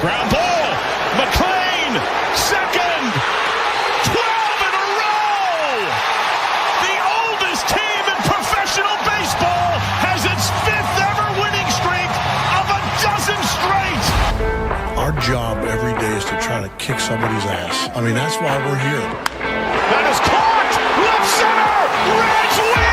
Ground ball. McClain, second. 12 in a row. The oldest team in professional baseball has its 5th ever winning streak of a dozen straight. Our job every day is to try to kick somebody's ass. I mean, that's why we're here. That is caught. Left center. Reds win.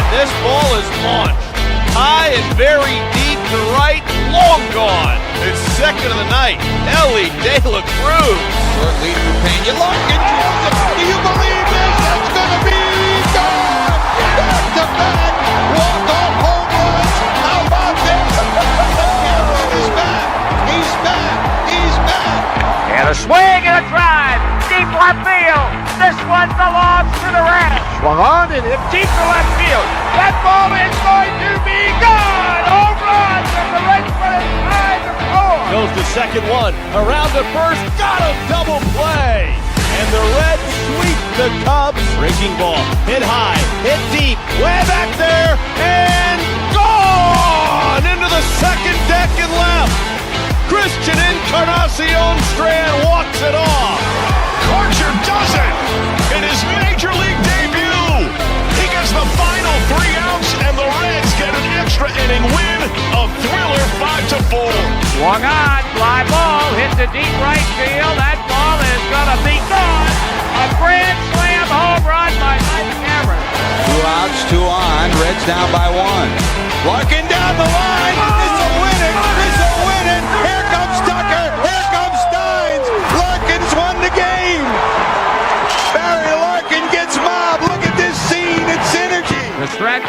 And this ball is launched high and very deep to right, long gone. It's second of the night. Elly De La Cruz. Short lead for Pena. Larkin drills it. Do you believe this? That's going to be gone. Back to back. Walk-off home runs. How about this? He's back. He's back. He's back. And a swing and a drive. Deep left field. This one belongs to the Reds. Swung on and hit deep to left field. That ball is going to be gone. Home run. And the Reds put it 5-4. Goes to second one. Around to first. Got him. Double play. And the Reds sweep the Cubs. Breaking ball. Hit high. Hit deep. Way back there. And gone. Into the second deck and left. Christian Encarnacion-Strand walks it off. Archer does it in his major league debut. He gets the final 3 outs, and the Reds get an extra inning win. A thriller 5-4. Swung on, fly ball, hit the deep right field. That ball is going to be gone. A grand slam home run by Mike Cameron. 2 outs, 2 on. Reds down by 1. Larkin down the line. It's a winning. It's a winning. Here comes Tucker. Here comes Steins. Larkin's won the game. Barry Larkin gets mobbed. Look at this scene. It's synergy. The stretch,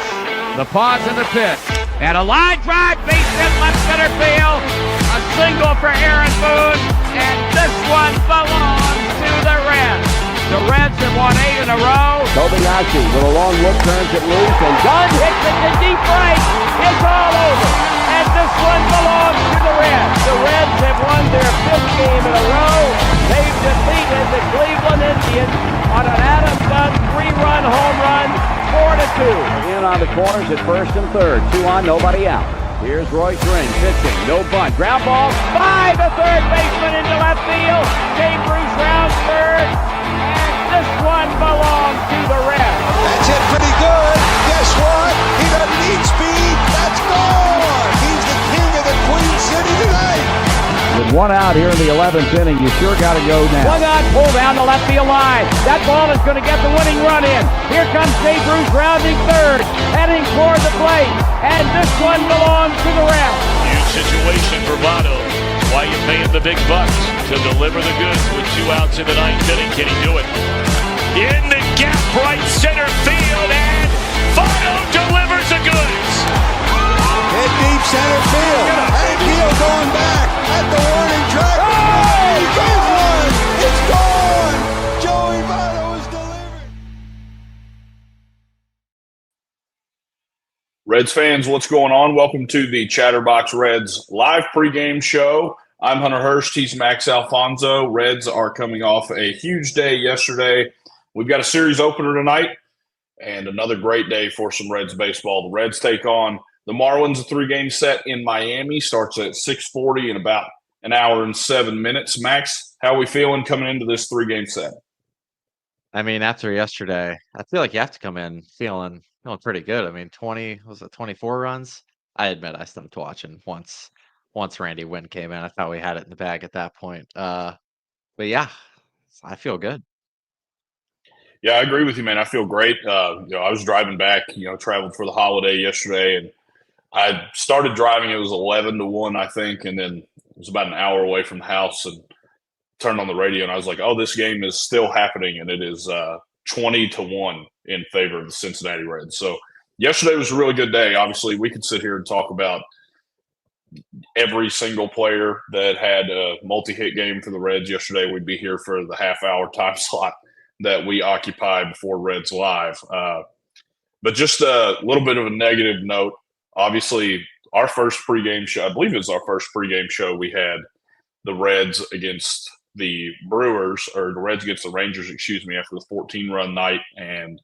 the pause and the pitch. And a line drive, base hit left center field. A single for Aaron Boone. And this one belongs to the Reds. The Reds have won 8 in a row. Kobayashi with a long look turns it loose, and Dunn hits it to deep right. It's all over. And this one belongs to the Reds. The Reds have won their 5th game in a row. They've defeated the Cleveland Indians on an Adam Dunn 3-run home run, 4-2. Again on the corners at first and third. 2 on, nobody out. Here's Roy Dring pitching, no bunt. Ground ball by the third baseman into left field. Dave Bruce rounds third. This one belongs to the Reds. That's hit pretty good. Guess what? He doesn't need speed. That's gone. He's the king of the Queen City tonight. With 1 out here in the 11th inning, you sure got to go now. One on, pull down the left field line. That ball is going to get the winning run in. Here comes Dave Bruce rounding third, heading toward the plate. And this one belongs to the Reds. Huge situation for Lodolo. Why you paying the big bucks to deliver the goods with 2 outs in the 9th inning? Can he do it? In the gap, right center field, and Friedl delivers the goods. Hit deep center field. Hank Hill going back at the warning track. Oh, he gets one. It's gone. Joey Votto is delivered. Reds fans, what's going on? Welcome to the Chatterbox Reds live pregame show. I'm Hunter Hurst. He's Max Alfonso. Reds are coming off a huge day yesterday. We've got a series opener tonight and another great day for some Reds baseball. The Reds take on the Marlins, a 3-game set in Miami. Starts at 6:40 in about an hour and 7 minutes. Max, how are we feeling coming into this 3-game set? I mean, after yesterday, I feel like you have to come in feeling pretty good. I mean, 24 runs? I admit I stopped watching once Randy Wynn came in. I thought we had it in the bag at that point. But yeah, I feel good. Yeah, I agree with you, man. I feel great. I was driving back, traveled for the holiday yesterday, and I started driving. It was 11-1, I think, and then it was about an hour away from the house, and turned on the radio, and I was like, oh, this game is still happening, and it is 20-1 in favor of the Cincinnati Reds. So yesterday was a really good day. Obviously, we could sit here and talk about every single player that had a multi-hit game for the Reds yesterday. We'd be here for the half-hour time slot that we occupy before Reds Live. But just a little bit of a negative note. Obviously, our first pregame show, I believe it was our first pregame show, we had the Reds against the Brewers, or the Reds against the Rangers, after the 14-run night, and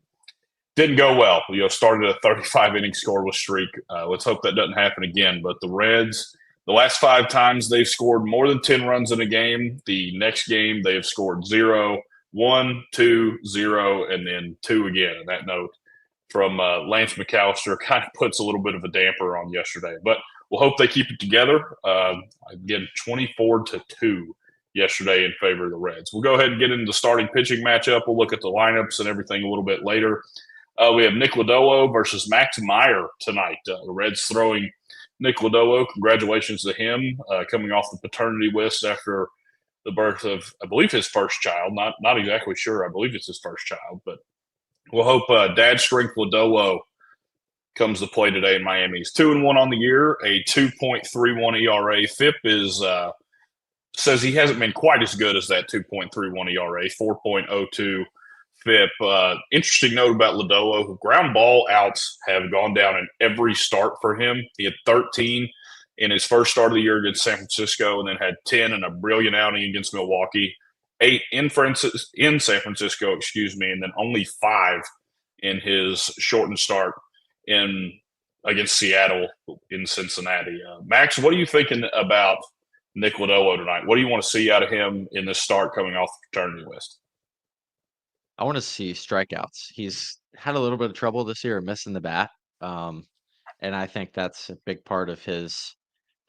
didn't go well. Started a 35-inning scoreless streak. Let's hope that doesn't happen again. But the Reds The last 5 times they've scored more than 10 runs in a game, the next game they have scored 0, 1, 2, 0, and then 2 again. And that note from Lance McAllister kind of puts a little bit of a damper on yesterday. But we'll hope they keep it together. Again, 24-2 yesterday in favor of the Reds. We'll go ahead and get into the starting pitching matchup. We'll look at the lineups and everything a little bit later. We have Nick Lodolo versus Max Meyer tonight. The Reds throwing Nick Lodolo. Congratulations to him coming off the paternity list after the birth of, I believe, his first child. Not exactly sure. I believe it's his first child, but we'll hope dad strength Lodolo comes to play today in Miami. He's 2-1 on the year, a 2.31 ERA. FIP is says he hasn't been quite as good as that 2.31 ERA, 4.02 FIP. Interesting note about Lodolo, ground ball outs have gone down in every start for him. He had 13 in his first start of the year against San Francisco, and then had 10 in a brilliant outing against Milwaukee, 8 in San Francisco, and then only 5 in his shortened start against Seattle in Cincinnati. Max, what are you thinking about Nick Lodolo tonight? What do you want to see out of him in this start coming off the paternity list? I want to see strikeouts. He's had a little bit of trouble this year missing the bat. And I think that's a big part of his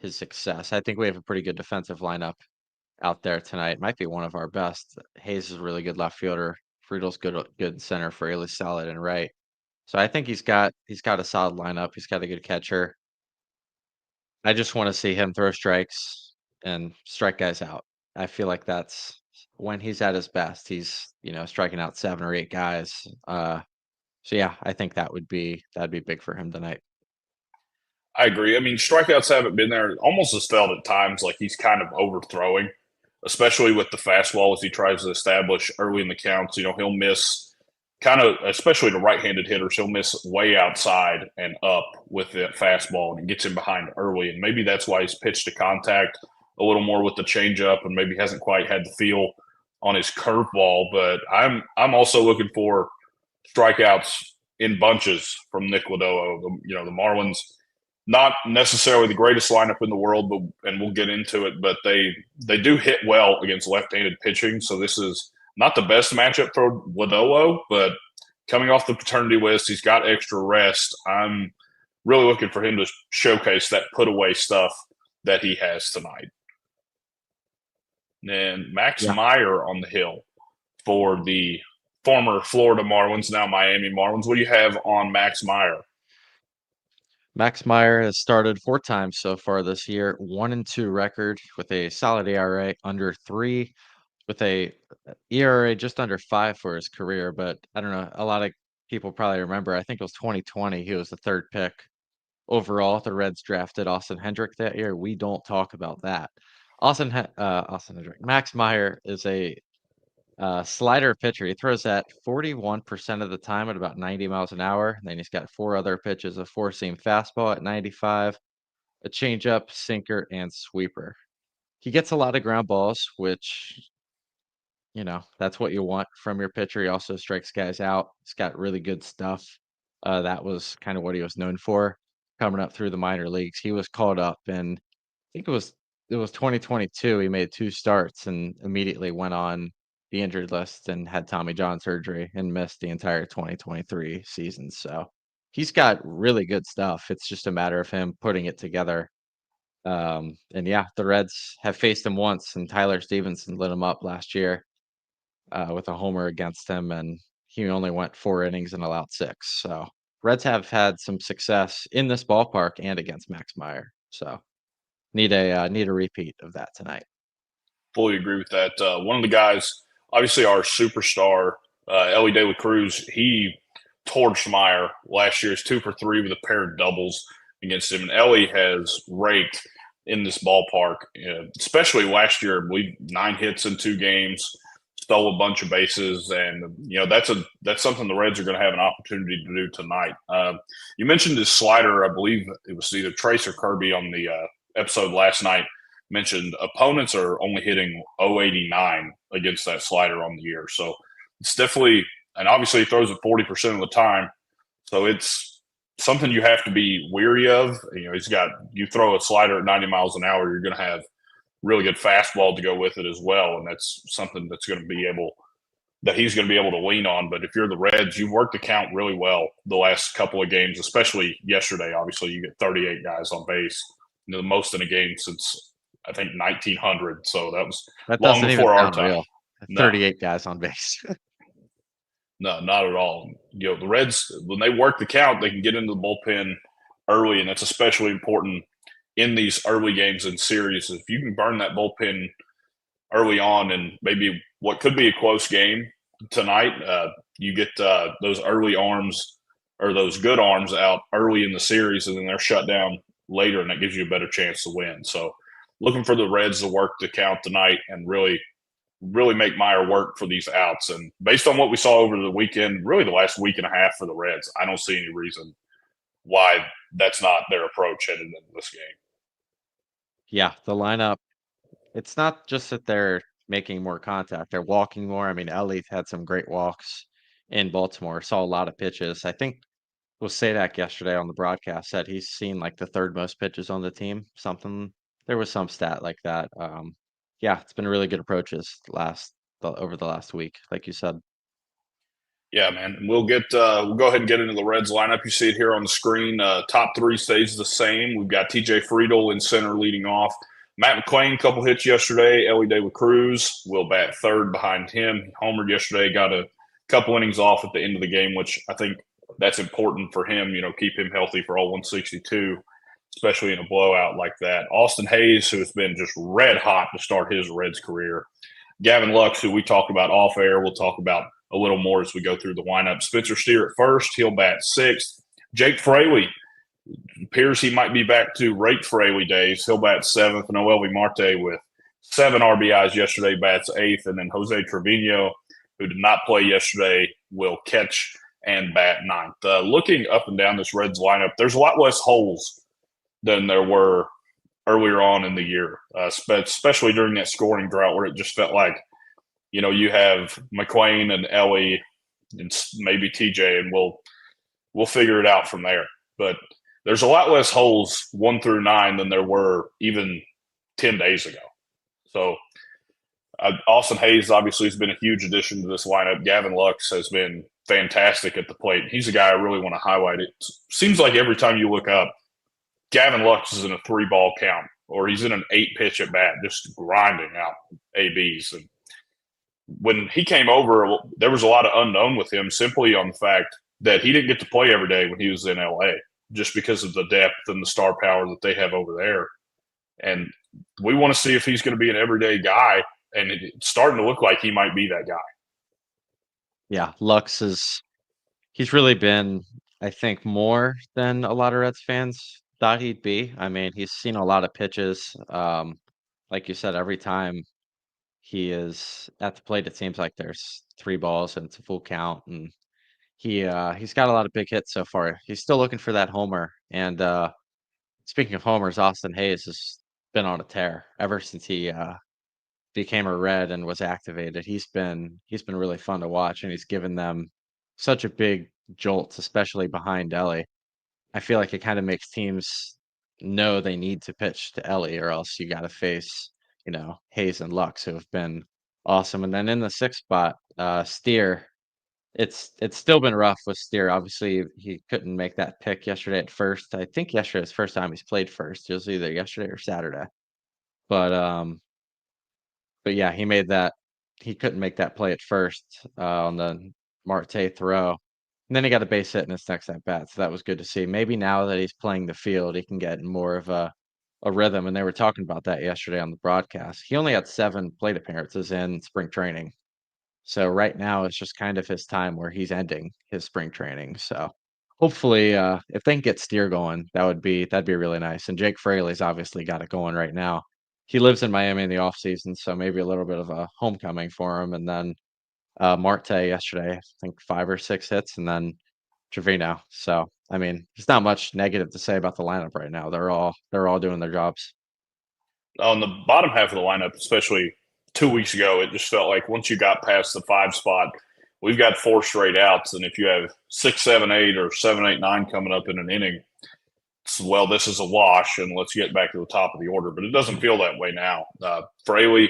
success. I think we have a pretty good defensive lineup out there tonight. Might be one of our best. Hayes is a really good left fielder. Friedl's good center. Fraley's solid and right. So I think he's got a solid lineup. He's got a good catcher. I just want to see him throw strikes and strike guys out. I feel like that's when he's at his best. He's, striking out 7 or 8 guys. So yeah, I think that'd be big for him tonight. I agree. I mean, strikeouts haven't been there. It almost has felt at times like he's kind of overthrowing, especially with the fastball as he tries to establish early in the counts. He'll miss kind of, especially to right-handed hitters, he'll miss way outside and up with that fastball, and it gets him behind early. And maybe that's why he's pitched to contact a little more with the changeup, and maybe hasn't quite had the feel on his curveball. But I'm also looking for strikeouts in bunches from Nick Lodolo. The Marlins, not necessarily the greatest lineup in the world, and we'll get into it, but they do hit well against left-handed pitching. So this is not the best matchup for Lodolo, but coming off the paternity list, he's got extra rest. I'm really looking for him to showcase that put-away stuff that he has tonight. And Max Meyer on the hill for the former Florida Marlins, now Miami Marlins. What do you have on Max Meyer? Max Meyer has started 4 times so far this year, 1-2 record with a solid ERA under 3, with a ERA just under 5 for his career. But I don't know, a lot of people probably remember, I think it was 2020, he was the 3rd pick overall. The Reds drafted Austin Hendrick that year. We don't talk about that. Austin Hendrick. Max Meyer is a slider pitcher. He throws at 41% of the time at about 90 miles an hour. And then he's got 4 other pitches: a 4-seam fastball at 95, a changeup, sinker, and sweeper. He gets a lot of ground balls, which, that's what you want from your pitcher. He also strikes guys out. He's got really good stuff. That was kind of what he was known for coming up through the minor leagues. He was called up, and I think it was 2022. He made 2 starts and immediately went on the injured list and had Tommy John surgery and missed the entire 2023 season. So he's got really good stuff. It's just a matter of him putting it together. And yeah, the Reds have faced him once, and Tyler Stephenson lit him up last year with a homer against him, and he only went 4 innings and allowed 6. So Reds have had some success in this ballpark and against Max Meyer. So need a repeat of that tonight. Fully agree with that. One of the guys, obviously our superstar, Elly De La Cruz, he torched Meyer last year. He's 2 for 3 with a pair of doubles against him. And Elly has raked in this ballpark, especially last year. I believe 9 hits in 2 games, stole a bunch of bases, and that's something the Reds are going to have an opportunity to do tonight. You mentioned his slider. I believe it was either Trace or Kirby on the episode last night mentioned opponents are only hitting 0.89 against that slider on the year. So it's definitely, and obviously he throws it 40% of the time. So it's something you have to be weary of. You throw a slider at 90 miles an hour, you're going to have really good fastball to go with it as well, and that's something that he's going to be able to lean on. But if you're the Reds, you've worked the count really well the last couple of games, especially yesterday. Obviously, you get 38 guys on base, the most in a game since I think 1900. So that long before our time. Real. 38 guys on base. No, not at all. The Reds, when they work the count, they can get into the bullpen early, and that's especially important in these early games and series. If you can burn that bullpen early on and maybe what could be a close game tonight, you get those early arms or those good arms out early in the series, and then they're shut down later, and that gives you a better chance to win. So looking for the Reds to work the count tonight and really make Meyer work for these outs. And based on what we saw over the weekend, really the last week and a half for the Reds, I don't see any reason why that's not their approach headed into this game. Yeah, the lineup, it's not just that they're making more contact, they're walking more. I mean, Elly had some great walks in Baltimore, saw a lot of pitches. I think Sadak yesterday on the broadcast said he's seen like the third most pitches on the team. There was some stat like that. Yeah, it's been really good approaches over the last week, like you said. Yeah, man. We'll go ahead and get into the Reds lineup. You see it here on the screen. Top three stays the same. We've got TJ Friedl in center leading off. Matt McClain, couple hits yesterday. Elly De La Cruz will bat third behind him. He homered yesterday, got a couple innings off at the end of the game, which I think that's important for him, keep him healthy for all 162, especially in a blowout like that. Austin Hayes, who has been just red hot to start his Reds career. Gavin Lux, who we talked about off air, we'll talk about a little more as we go through the lineup. Spencer Steer at first. He'll bat sixth. Jake Fraley appears he might be back to Rake Fraley days. He'll bat seventh. And Noelvi Marte with 7 RBIs yesterday bats eighth. And then Jose Trevino, who did not play yesterday, will catch and bat ninth. Looking up and down this Reds lineup, there's a lot less holes than there were earlier on in the year, especially during that scoring drought where it just felt like, you have McClain and Elly and maybe TJ, and we'll figure it out from there. But there's a lot less holes 1 through 9 than there were even 10 days ago. So Austin Hayes obviously has been a huge addition to this lineup. Gavin Lux has been fantastic at the plate. He's a guy I really want to highlight. It seems like every time you look up, Gavin Lux is in a 3-ball count, or he's in an 8-pitch at bat, just grinding out ABs. And when he came over, there was a lot of unknown with him simply on the fact that he didn't get to play every day when he was in LA, just because of the depth and the star power that they have over there. And we want to see if he's going to be an everyday guy, and it's starting to look like he might be that guy. Yeah, Lux he's really been, I think, more than a lot of Reds fans thought he'd be. I mean, he's seen a lot of pitches. Like you said, every time he is at the plate, it seems like there's 3 balls and it's a full count. And he's got a lot of big hits so far. He's still looking for that homer. And speaking of homers, Austin Hayes has been on a tear ever since he became a Red and was activated. He's been really fun to watch, and he's given them such a big jolt, especially behind Elly. I feel like it kind of makes teams know they need to pitch to Elly, or else you got to face, Hayes and Lux, who have been awesome. And then in the 6th spot, Steer, it's still been rough with Steer. Obviously, he couldn't make that pick yesterday at first. I think yesterday was the first time he's played first. It was either yesterday or Saturday. But yeah, he made that. He couldn't make that play at first on the Marte throw. And then he got a base hit in his next at bat. So that was good to see. Maybe now that he's playing the field, he can get more of a rhythm. And they were talking about that yesterday on the broadcast. He only had 7 plate appearances in spring training. So right now it's just kind of his time where he's ending his spring training. So hopefully if they can get Steer going, that'd be really nice. And Jake Fraley's obviously got it going right now. He lives in Miami in the off season, so maybe a little bit of a homecoming for him. And then Marte yesterday, I think 5 or 6 hits, and then Trevino. So I mean, there's not much negative to say about the lineup right now. They're all doing their jobs. On the bottom half of the lineup, especially 2 weeks ago, it just felt like once you got past the 5 spot, we've got 4 straight outs, and if you have 6, 7, 8, or 7, 8, 9 coming up in an inning, well, this is a wash, and let's get back to the top of the order. But it doesn't feel that way now. Friedl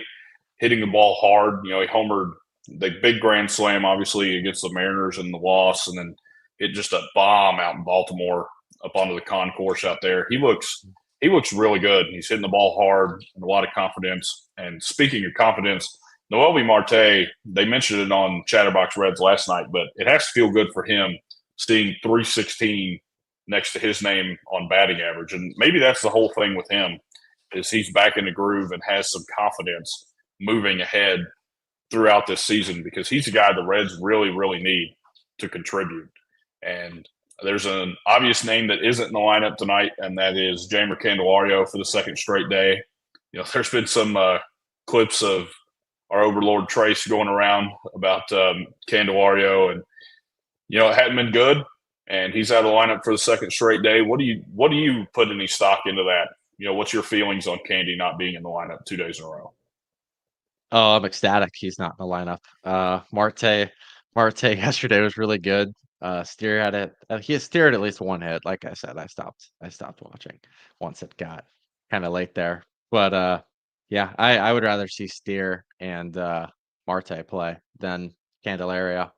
hitting the ball hard. He homered the big grand slam, obviously, against the Mariners in the loss, and then hit just a bomb out in Baltimore up onto the concourse out there. He looks really good. He's hitting the ball hard and a lot of confidence. And speaking of confidence, Noelvi Marte, they mentioned it on Chatterbox Reds last night, but it has to feel good for him seeing 316 next to his name on batting average. And maybe that's the whole thing with him, is he's back in the groove and has some confidence moving ahead throughout this season, because he's a guy the Reds really, really need to contribute. And there's an obvious name that isn't in the lineup tonight, and that is Jeimer Candelario for the second straight day. There's been some clips of our overlord Trace going around about Candelario, and it hadn't been good, and he's out of the lineup for the second straight day. What do you put any stock into that? What's your feelings on Candy not being in the lineup 2 days in a row? Oh, I'm ecstatic he's not in the lineup. Marte yesterday was really good. Steer had it. He has steered at least one hit. Like I said, I stopped watching once it got kind of late there. But yeah, I would rather see Steer and Marte play than Candelario.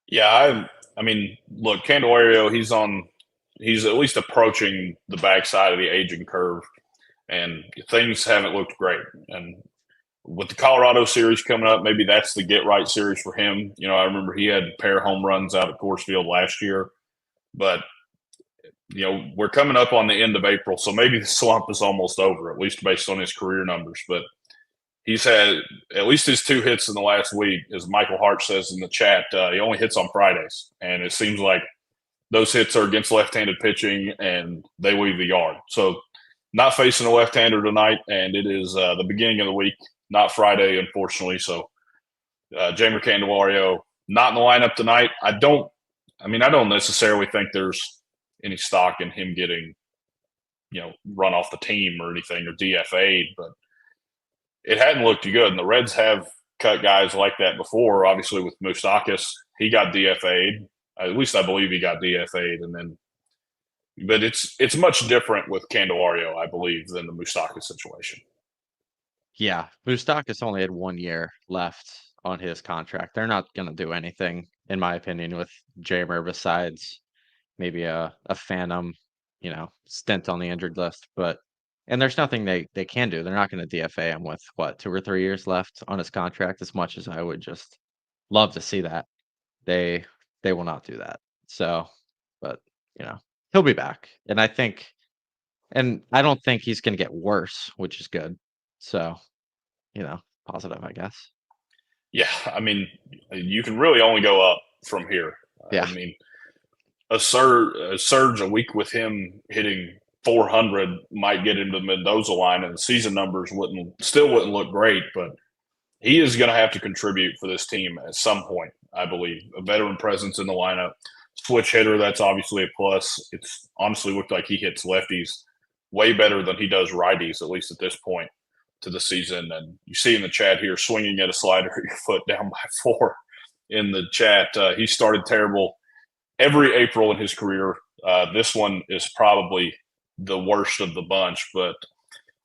Yeah, I mean, look, Candelario, he's at least approaching the backside of the aging curve, and things haven't looked great. And with the Colorado series coming up, maybe that's the get right series for him. I remember he had a pair of home runs out at Coors Field last year, but we're coming up on the end of April, so maybe the slump is almost over, at least based on his career numbers. But he's had at least his 2 hits in the last week, as Michael Hart says in the chat. He only hits on Fridays, and it seems like those hits are against left-handed pitching, and they leave the yard. So not facing a left-hander tonight, and it is the beginning of the week, not Friday, unfortunately. So Jeimer Candelario not in the lineup tonight. I don't necessarily think there's any stock in him getting, run off the team or anything, or DFA'd, but it hadn't looked good. And the Reds have cut guys like that before. Obviously with Moustakas, he got DFA'd. At least I believe he got DFA'd, but it's much different with Candelario, I believe, than the Moustakas situation. Yeah, Moustakas only had 1 year left on his contract. They're not going to do anything, in my opinion, with Jeimer besides maybe a phantom, stint on the injured list. And there's nothing they can do. They're not going to DFA him with 2 or 3 years left on his contract. As much as I would just love to see that, they will not do that. So, but he'll be back, and I don't think he's going to get worse, which is good. So, positive, I guess. Yeah, I mean, you can really only go up from here. Yeah. I mean, a surge a week with him hitting 400 might get him to the Mendoza line, and the season numbers wouldn't look great, but he is going to have to contribute for this team at some point, I believe. A veteran presence in the lineup. Switch hitter, that's obviously a plus. It's honestly looked like he hits lefties way better than he does righties, at least at this point to the season. And you see in the chat here, swinging at a slider at your foot down by 4 in the chat. He started terrible every April in his career. This one is probably the worst of the bunch. But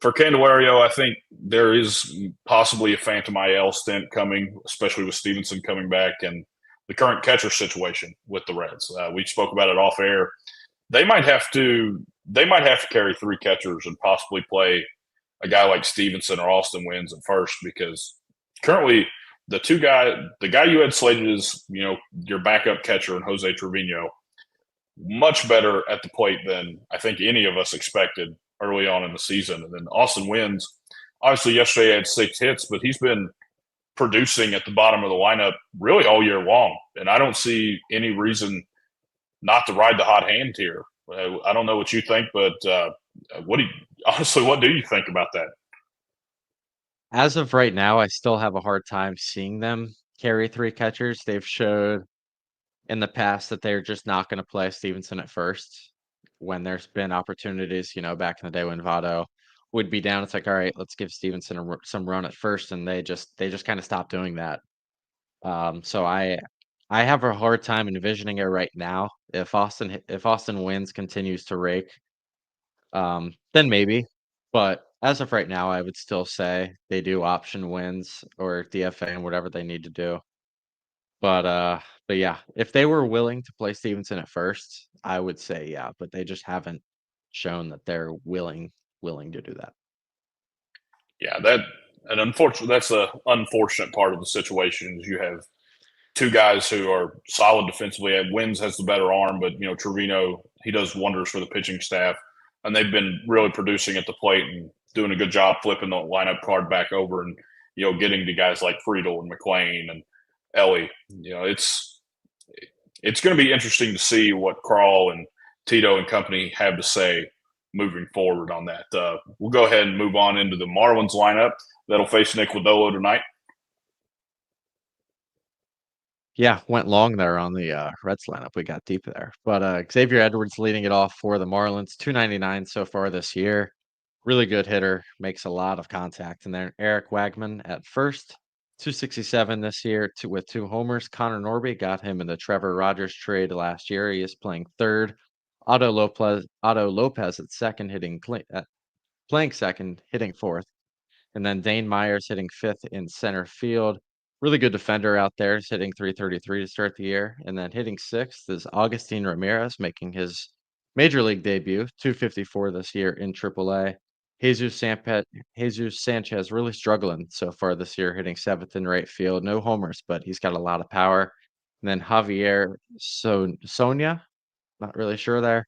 for Candelario, I think there is possibly a phantom IL stint coming, especially with Stephenson coming back and the current catcher situation with the Reds. We spoke about it off air. They might have to carry 3 catchers and possibly play a guy like Stephenson or Austin Wynns at first, because currently the guy you had slated as your backup catcher in Jose Trevino, much better at the plate than I think any of us expected early on in the season. And then Austin Wynns, obviously yesterday had 6 hits, but he's been producing at the bottom of the lineup really all year long. And I don't see any reason not to ride the hot hand here. I don't know what you think, but what do you think about that? As of right now, I still have a hard time seeing them carry 3 catchers. They've showed in the past that they're just not going to play Stephenson at first when there's been opportunities, back in the day when Votto would be down. It's like, all right, let's give Stephenson some run at first. And they just kind of stopped doing that. So I have a hard time envisioning it right now. If Austin wins, continues to rake, then maybe. But as of right now, I would still say they do option wins or DFA and whatever they need to do. But yeah, if they were willing to play Stevenson at first, I would say yeah, but they just haven't shown that they're willing to do that. Yeah, that's the unfortunate part of the situation is you have two guys who are solid defensively. Wins has the better arm, but Trevino, he does wonders for the pitching staff, and they've been really producing at the plate and doing a good job flipping the lineup card back over and getting to guys like Friedl and McLean and Elly. It's going to be interesting to see what Carl and Tito and company have to say moving forward on that. We'll go ahead and move on into the Marlins lineup that'll face Nick Lodolo tonight. Yeah, went long there on the Reds lineup. We got deep there. But Xavier Edwards leading it off for the Marlins, 299 so far this year. Really good hitter, makes a lot of contact. And then Eric Wagman at first, 267 this year with 2 homers. Connor Norby got him in the Trevor Rogers trade last year. He is playing third. Otto Lopez at second, playing second, hitting fourth. And then Dane Myers hitting fifth in center field. Really good defender out there. He's hitting 333 to start the year. And then hitting sixth is Augustin Ramirez, making his major league debut, 254 this year in AAA. Jesus Sanchez really struggling so far this year, hitting seventh in right field. No homers, but he's got a lot of power. And then Javier Sonia, not really sure there,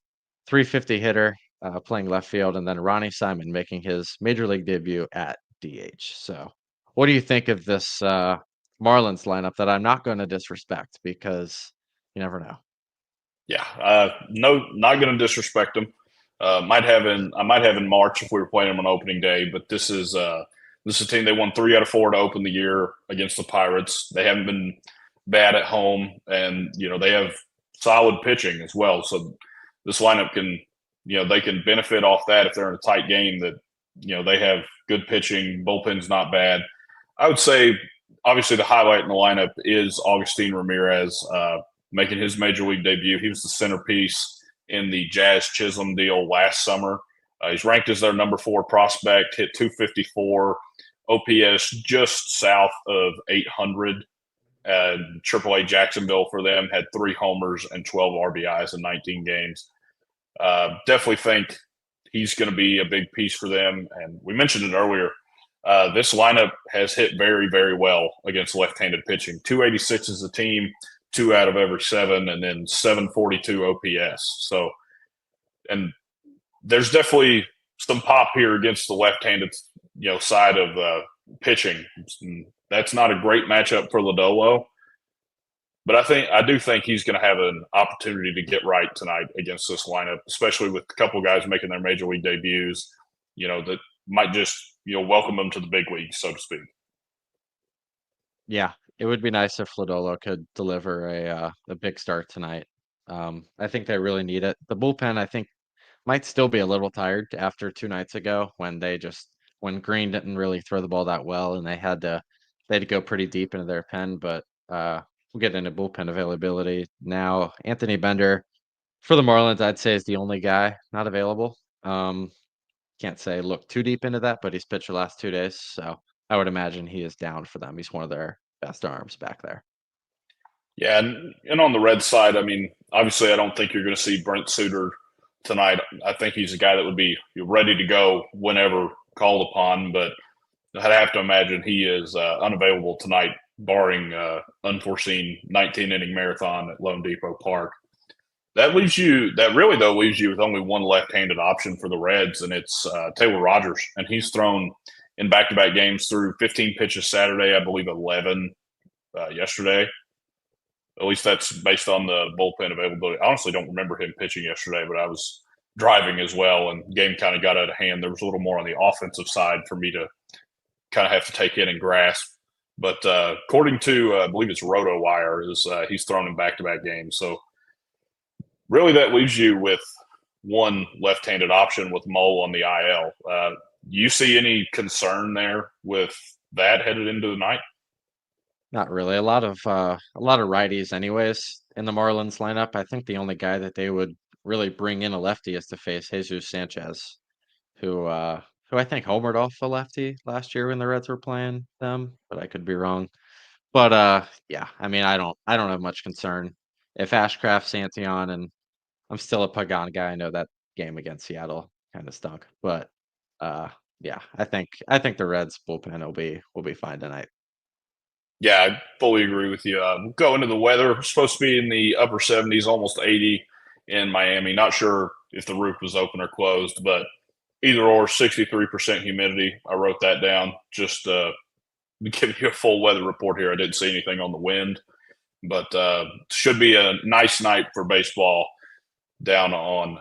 350 hitter, playing left field. And then Ronnie Simon making his major league debut at DH. So what do you think of this Marlins lineup that I'm not going to disrespect because you never know? Yeah, no, not going to disrespect them. I might have in March if we were playing them on opening day, but this is a team. They won 3 out of 4 to open the year against the Pirates. They haven't been bad at home, and they have solid pitching as well. So this lineup can they can benefit off that if they're in a tight game. That they have good pitching. Bullpen's not bad. I would say obviously the highlight in the lineup is Augustin Ramirez making his major league debut. He was the centerpiece in the Jazz Chisholm deal last summer. He's ranked as their number 4 prospect, hit 254, OPS just south of 800. AAA Jacksonville for them had 3 homers and 12 RBIs in 19 games. Definitely think he's going to be a big piece for them. And we mentioned it earlier. This lineup has hit very, very well against left-handed pitching. 286 as a team, 2 out of every 7, and then 742 OPS. So, and there's definitely some pop here against the left-handed, side of pitching. That's not a great matchup for Lodolo, but I do think he's going to have an opportunity to get right tonight against this lineup, especially with a couple guys making their major league debuts. That might just welcome them to the big leagues, so to speak. Yeah, it would be nice if Lodolo could deliver a big start tonight. I think they really need it. The bullpen, I think, might still be a little tired after 2 nights ago when Green didn't really throw the ball that well and they had to go pretty deep into their pen. But we'll get into bullpen availability now. Anthony Bender for the Marlins, I'd say, is the only guy not available. Can't say look too deep into that, but he's pitched the last 2 days, so I would imagine he is down for them. He's one of their best arms back there. Yeah, and on the Red side, I mean, obviously I don't think you're going to see Brent Suter tonight. I think he's a guy that would be ready to go whenever called upon, but I'd have to imagine he is unavailable tonight, barring unforeseen 19-inning marathon at loanDepot Park. That really leaves you with only one left-handed option for the Reds, and it's Taylor Rogers. And he's thrown in back-to-back games through 15 pitches Saturday, I believe 11 yesterday. At least that's based on the bullpen availability. I honestly don't remember him pitching yesterday, but I was driving as well, and the game kind of got out of hand. There was a little more on the offensive side for me to kind of have to take in and grasp. But according to, I believe it's RotoWire, he's thrown in back-to-back games. So really that leaves you with one left-handed option with Mole on the IL. You see any concern there with that headed into the night? Not really. A lot of righties anyways in the Marlins lineup. I think the only guy that they would really bring in a lefty is to face Jesus Sanchez, who I think homered off a lefty last year when the Reds were playing them, but I could be wrong. But yeah, I mean, I don't have much concern if Ashcraft, Santillan, and I'm still a Pagan guy. I know that game against Seattle kind of stunk, but uh, yeah, I think the Reds bullpen will be fine tonight. Yeah, I fully agree with you. Go into the weather. We're supposed to be in the upper 70s, almost 80 in Miami. Not sure if the roof was open or closed, but either or, 63% humidity. I wrote that down. Just giving you a full weather report here. I didn't see anything on the wind, but should be a nice night for baseball down on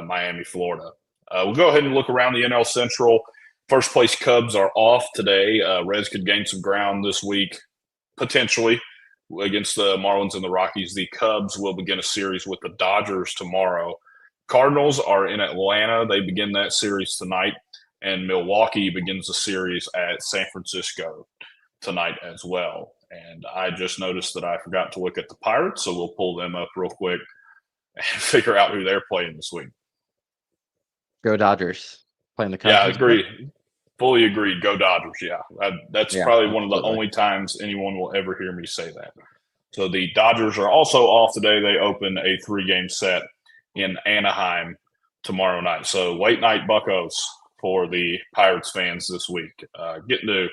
Miami, Florida. We'll go ahead and look around the NL Central. First place Cubs are off today. Reds could gain some ground this week, potentially, against the Marlins and the Rockies. The Cubs will begin a series with the Dodgers tomorrow. Cardinals are in Atlanta. They begin that series tonight. And Milwaukee begins the series at San Francisco tonight as well. And I just noticed that I forgot to look at the Pirates, so we'll pull them up real quick and figure out who they're playing this week. Go Dodgers. Playing the Cubs. Yeah, I agree. Fully agreed. Go Dodgers. Yeah, that's probably one of the only times anyone will ever hear me say that. So the Dodgers are also off today. They open a 3-game set in Anaheim tomorrow night. So late night Buccos for the Pirates fans this week. Getting to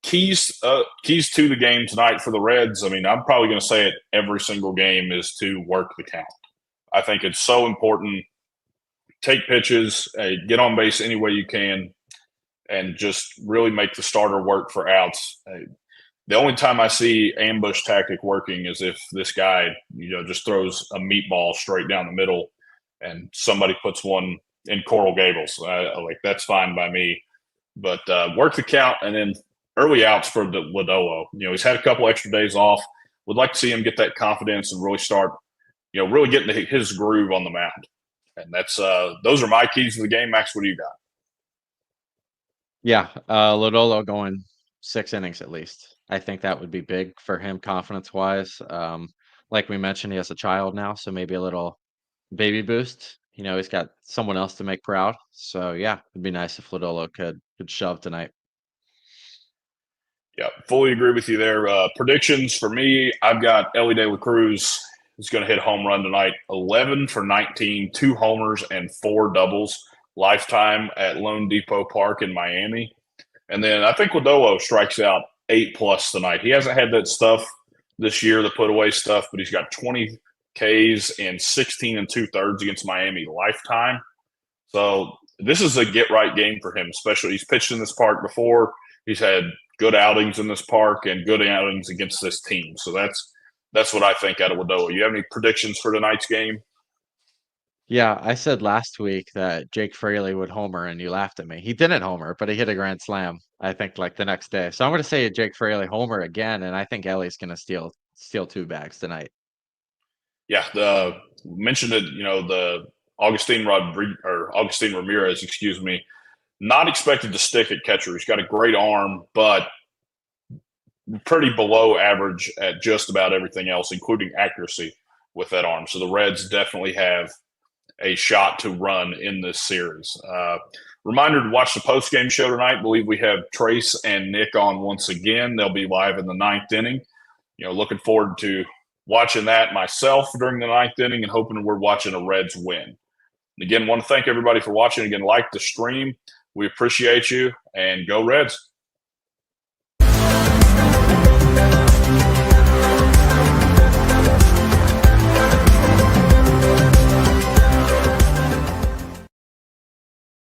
keys to the game tonight for the Reds. I mean, I'm probably going to say it every single game is to work the count. I think it's so important. Take pitches, get on base any way you can, and just really make the starter work for outs. The only time I see ambush tactic working is if this guy, just throws a meatball straight down the middle and somebody puts one in Coral Gables. Like, that's fine by me. But work the count, and then early outs for the Lodolo. He's had a couple extra days off. Would like to see him get that confidence and really start, really getting to his groove on the mound. And that's those are my keys to the game. Max, what do you got? Yeah, Lodolo going 6 innings at least. I think that would be big for him confidence-wise. Like we mentioned, he has a child now, so maybe a little baby boost. He's got someone else to make proud. So yeah, it'd be nice if Lodolo could shove tonight. Yeah, fully agree with you there. Predictions for me, I've got Elly De La Cruz is going to hit a home run tonight. 11 for 19, 2 homers and 4 doubles lifetime at loanDepot Park in Miami. And then I think Lodolo strikes out 8+ tonight. He hasn't had that stuff this year, the put away stuff, but he's got 20 Ks and 16 2/3 against Miami lifetime. So this is a get right game for him, especially he's pitched in this park before. He's had good outings in this park and good outings against this team. So that's what I think out of Lodolo. You have any predictions for tonight's game? Yeah, I said last week that Jake Fraley would homer, and you laughed at me. He didn't homer, but he hit a grand slam, I think, like the next day. So I'm going to say Jake Fraley homer again, and I think Elly's going to steal 2 bags tonight. Yeah, mentioned it. The Augustin Ramirez, not expected to stick at catcher. He's got a great arm, but pretty below average at just about everything else, including accuracy with that arm. So the Reds definitely have a shot to run in this series. Reminder to watch the post-game show tonight. I believe we have Trace and Nick on once again. They'll be live in the 9th inning. Looking forward to watching that myself during the 9th inning and hoping we're watching a Reds win. And again, want to thank everybody for watching. Again, like the stream. We appreciate you, and go Reds.